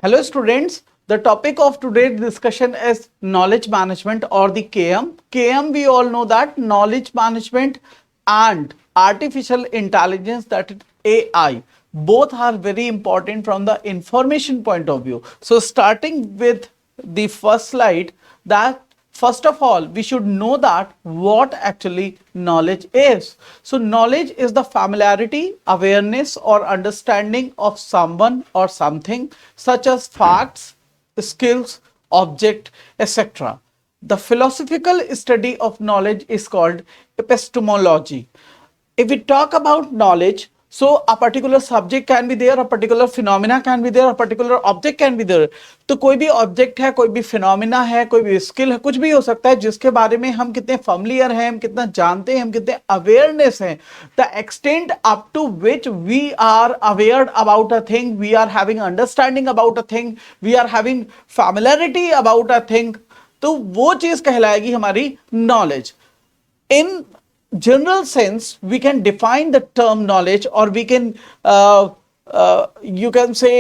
Hello students, the topic of today's discussion is knowledge management or the KM. KM, we all know that knowledge management and artificial intelligence, that is AI, both are very important from the information point of view. So starting with the first slide, that first of all we should know that what actually knowledge is. So knowledge is the familiarity, awareness or understanding of someone or something, such as facts, skills, object, etc. The philosophical study of knowledge is called epistemology. If we talk about knowledge, so a particular subject can be there, a particular phenomena can be there, a particular object can be there. तो कोई भी object है, कोई भी phenomena है, कोई भी skill है, कुछ भी हो सकता है जिसके बारे में हम कितने फैमिलियर हैं, हम कितना जानते हैं, हम कितने अवेयरनेस हैं. The extent up to which we are aware about a thing, we are having understanding about a thing, we are having familiarity about a thing, तो वो चीज कहलाएगी हमारी knowledge. In general sense, we can define the term knowledge, or we can you can say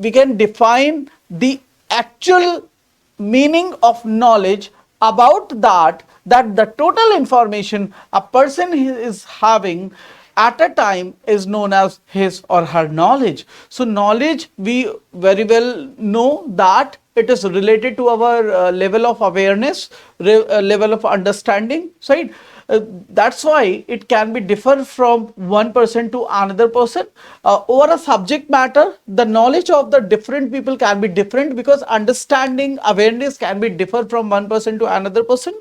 we can define the actual meaning of knowledge about that the total information a person is having at a time is known as his or her knowledge. So knowledge, we very well know that it is related to our level of awareness, level of understanding, right? That's why it can be differ from one person to another person. Over a subject matter, the knowledge of the different people can be different, because understanding, awareness can be differ from one person to another person.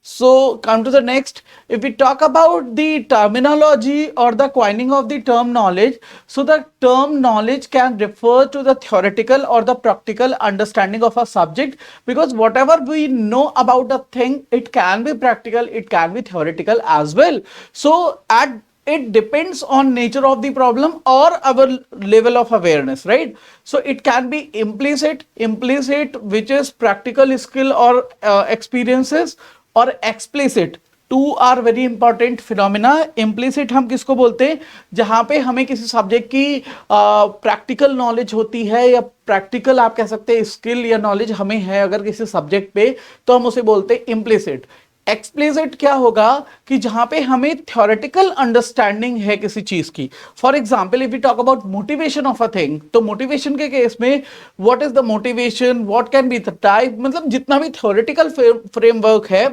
So come to the next. If we talk about the terminology or the coining of the term knowledge, so the term knowledge can refer to the theoretical or the practical understanding of a subject, because whatever we know about a thing, it can be practical, it can be theoretical as well. So it depends on nature of the problem or our level of awareness, right? So it can be implicit, which is practical skill or experiences, और explicit. Two are very important phenomena. Implicit हम किसको बोलते हैं? जहां पे हमें किसी subject की प्रैक्टिकल नॉलेज होती है, या प्रैक्टिकल आप कह सकते हैं स्किल या नॉलेज हमें है अगर किसी सब्जेक्ट पे, तो हम उसे बोलते हैं इम्प्लिसिट. एक्सप्लिसिट क्या होगा कि जहां पे हमें थ्योरेटिकल अंडरस्टैंडिंग है किसी चीज की. For example, if you talk about motivation of a thing, तो मोटिवेशन के केस में what is the motivation, what can be the type, मतलब जितना भी थ्योरेटिकल फ्रेमवर्क है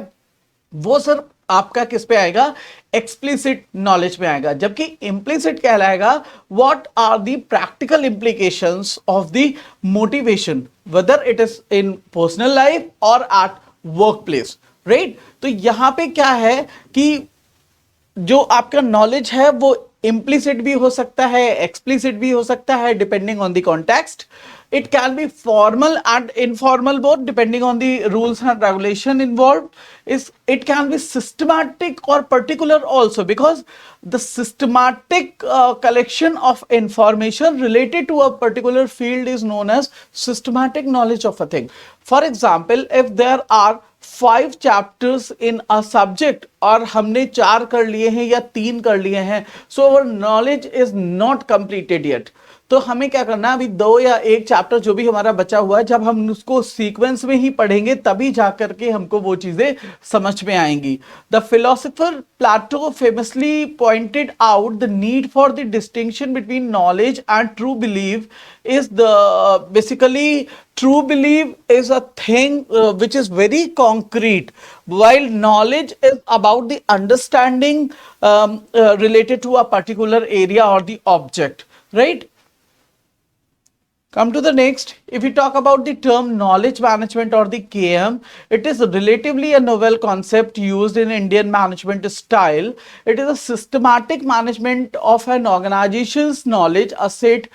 वो सर आपका किस पे आएगा? एक्सप्लिसिट नॉलेज में आएगा. जबकि इम्प्लिसिट कहलाएगा what are the practical implications of the motivation, whether it is in personal life और एट वर्क प्लेस, राइट? तो यहां पे क्या है कि जो आपका नॉलेज है वो इम्प्लिसिट भी हो सकता है, एक्सप्लिसिट भी हो सकता है, depending on the context. It can be formal and informal both, depending on the rules and regulation involved. It can be systematic or particular also, because the systematic collection of information related to a particular field is known as systematic knowledge of a thing. For example, if there are 5 chapters in a subject और हमने 4 कर लिए हैं या 3 कर लिए हैं, so our knowledge is not completed yet. तो हमें क्या करना है, अभी 2 या 1 चैप्टर जो भी हमारा बचा हुआ है, जब हम उसको सीक्वेंस में ही पढ़ेंगे तभी जाकर के हमको वो चीजें समझ में आएंगी. The philosopher Plato famously pointed out the need for the distinction between knowledge and true believe. is the basically true belief is a thing which is very concrete, while knowledge is about the understanding related to a particular area or the object, right? Come to the next. If we talk about the term knowledge management or the KM, it is relatively a novel concept used in Indian management style. It is a systematic management of an organization's knowledge asset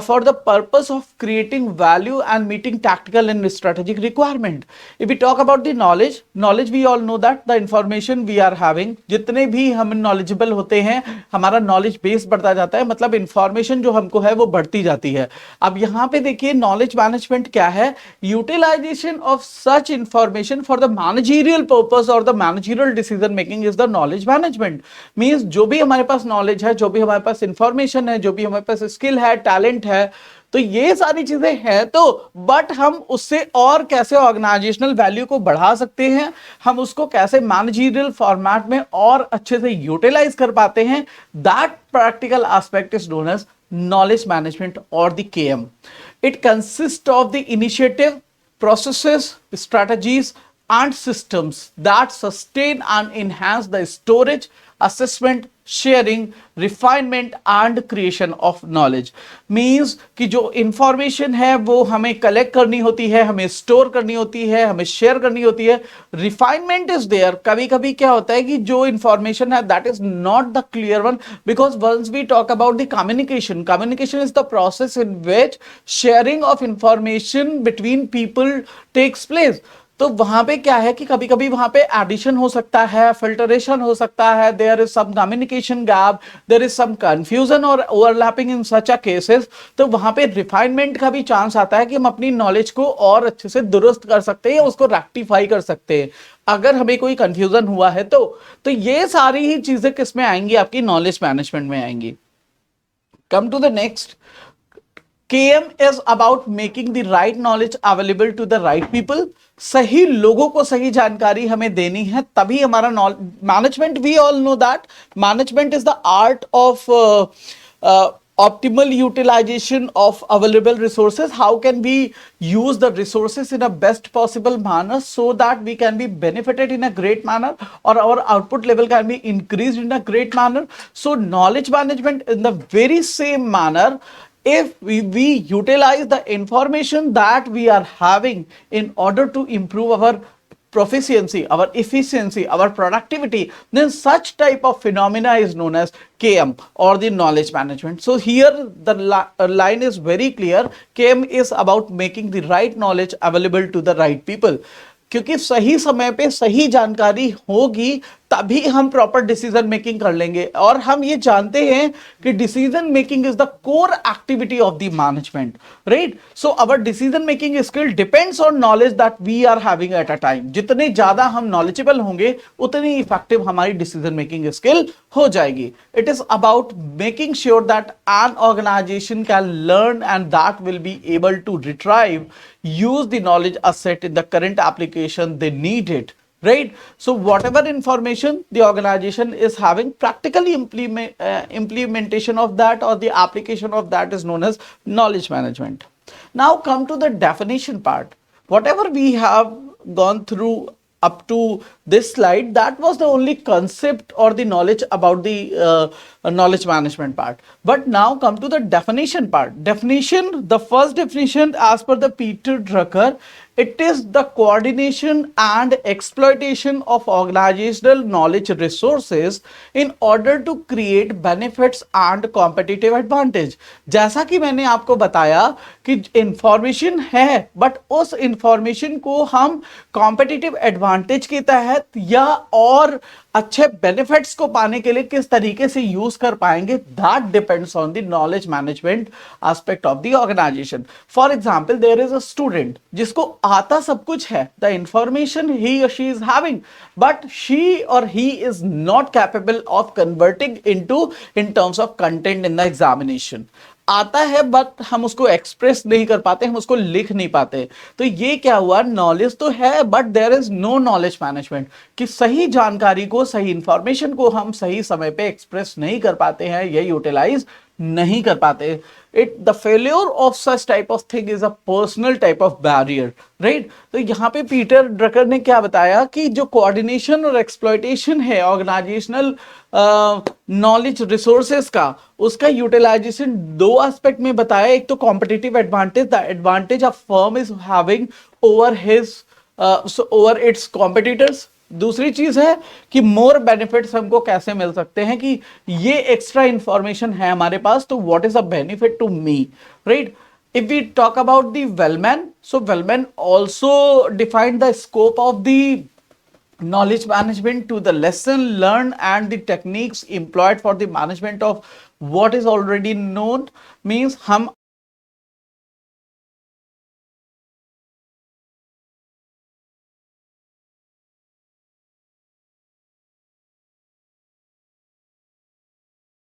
for the purpose of creating value and meeting tactical and strategic requirement. If we talk about the knowledge, we all know that the information we are having, जितने भी हम knowledgeable होते हैं, हमारा knowledge base बढ़ता जाता है, मतलब information जो हमको है वो बढ़ती जाती है. अब यहाँ पे देखिए नॉलेज मैनेजमेंट क्या है? Utilisation of such information for the managerial purpose और the managerial decision making is the knowledge management. Means जो भी हमारे पास नॉलेज है, जो भी हमारे पास इंफॉर्मेशन है, जो भी हमारे पास स्किल है, टैलेंट है, तो ये सारी चीजें हैं, तो बट हम उससे और कैसे ऑर्गेनाइजेशनल वैल्यू को बढ़ा सकते हैं, हम उसको कैसे मैनेजरियल फॉर्मेट में और अच्छे से यूटिलाइज कर पाते हैं, that practical aspect is known as knowledge management or the KM. It consists of the initiative, processes, strategies, and systems that sustain and enhance the storage, assessment, sharing, refinement and creation of knowledge. Means कि जो information है वो हमें collect करनी होती है, हमें store करनी होती है, हमें share करनी होती है. Refinement is there. कभी कभी क्या होता है कि जो information है that is not the clear one, because once we talk about the communication, communication is the process in which sharing of information between people takes place. तो वहां पे क्या है कि कभी कभी वहां पे एडिशन हो सकता है, फिल्टरेशन हो सकता है, there is some communication gap, there is some confusion और overlapping in such a cases. तो वहां पे रिफाइनमेंट का भी चांस आता है कि हम अपनी नॉलेज को और अच्छे से दुरुस्त कर सकते हैं या उसको रेक्टिफाई कर सकते हैं अगर हमें कोई कंफ्यूजन हुआ है. तो ये सारी ही चीजें किसमें आएंगी, आपकी नॉलेज मैनेजमेंट में आएंगी. Come to the next. KM is about making the right knowledge available to the right people. सही लोगों को सही जानकारी हमें देनी है, तभी हमारा management, we all know that management is the art of optimal utilization of available resources. How can we use the resources in a best possible manner so that we can be benefited in a great manner or our output level can be increased in a great manner. So knowledge management in the very same manner, if we utilize the information that we are having in order to improve our proficiency, our efficiency, our productivity, then such type of phenomena is known as KM or the knowledge management. So here the line is very clear. KM is about making the right knowledge available to the right people. क्योंकि सही समय पे सही जानकारी होगी तभी हम proper decision making कर लेंगे. और हम ये जानते हैं कि decision making is the core activity of the management, right. So our decision making skill depends on knowledge that we are having at a time. जितने ज्यादा हम नॉलेजेबल होंगे उतनी इफेक्टिव हमारी डिसीजन मेकिंग स्किल हो जाएगी. It is about making sure that an organisation can learn and that will be able to retrieve, use the knowledge asset in the current application they need it, right. So whatever information the organization is having, practically implementation of that or the application of that is known as knowledge management. Now come to the definition part. Whatever we have gone through up to this slide, that was the only concept or the knowledge about the knowledge management part. But now come to the definition part. Definition, the first definition as per the Peter Drucker, it is the coordination and exploitation of organizational knowledge resources in order to create benefits and competitive advantage. जैसा कि मैंने आपको बताया कि information है, but उस information को हम कॉम्पिटिटिव एडवांटेज के तहत या और अच्छे बेनिफिट्स को पाने के लिए किस तरीके से यूज कर पाएंगे, that depends on the knowledge management aspect of the organisation. For example, there is a student जिसको आता सब कुछ है, द इंफॉर्मेशन ही और she is having, but she और he is not capable of converting into in terms of content in the examination. आता है but हम उसको एक्सप्रेस नहीं कर पाते, हम उसको लिख नहीं पाते. तो ये क्या हुआ, नॉलेज तो है but there is no knowledge management, कि सही जानकारी को, सही इंफॉर्मेशन को हम सही समय पे एक्सप्रेस नहीं कर पाते हैं या यूटिलाइज नहीं कर पाते. It the failure of such type of thing is a personal type of barrier, right. तो यहाँ पे पीटर ड्रकर ने क्या बताया कि जो कोऑर्डिनेशन और एक्सप्लॉयटेशन है ऑर्गेनाइजेशनल नॉलेज रिसोर्सेज का, उसका यूटिलाइजेशन दो एस्पेक्ट में बताया. एक तो competitive advantage, the advantage a firm is having over his over it's competitors. दूसरी चीज है कि मोर बेनिफिट्स हमको कैसे मिल सकते हैं, कि ये एक्स्ट्रा इंफॉर्मेशन है हमारे पास, तो what is a benefit to me, right. If we talk about the Wellman, so Wellman also defined the scope of the knowledge management to the lesson learned and the techniques employed for the management of what is already known. Means हम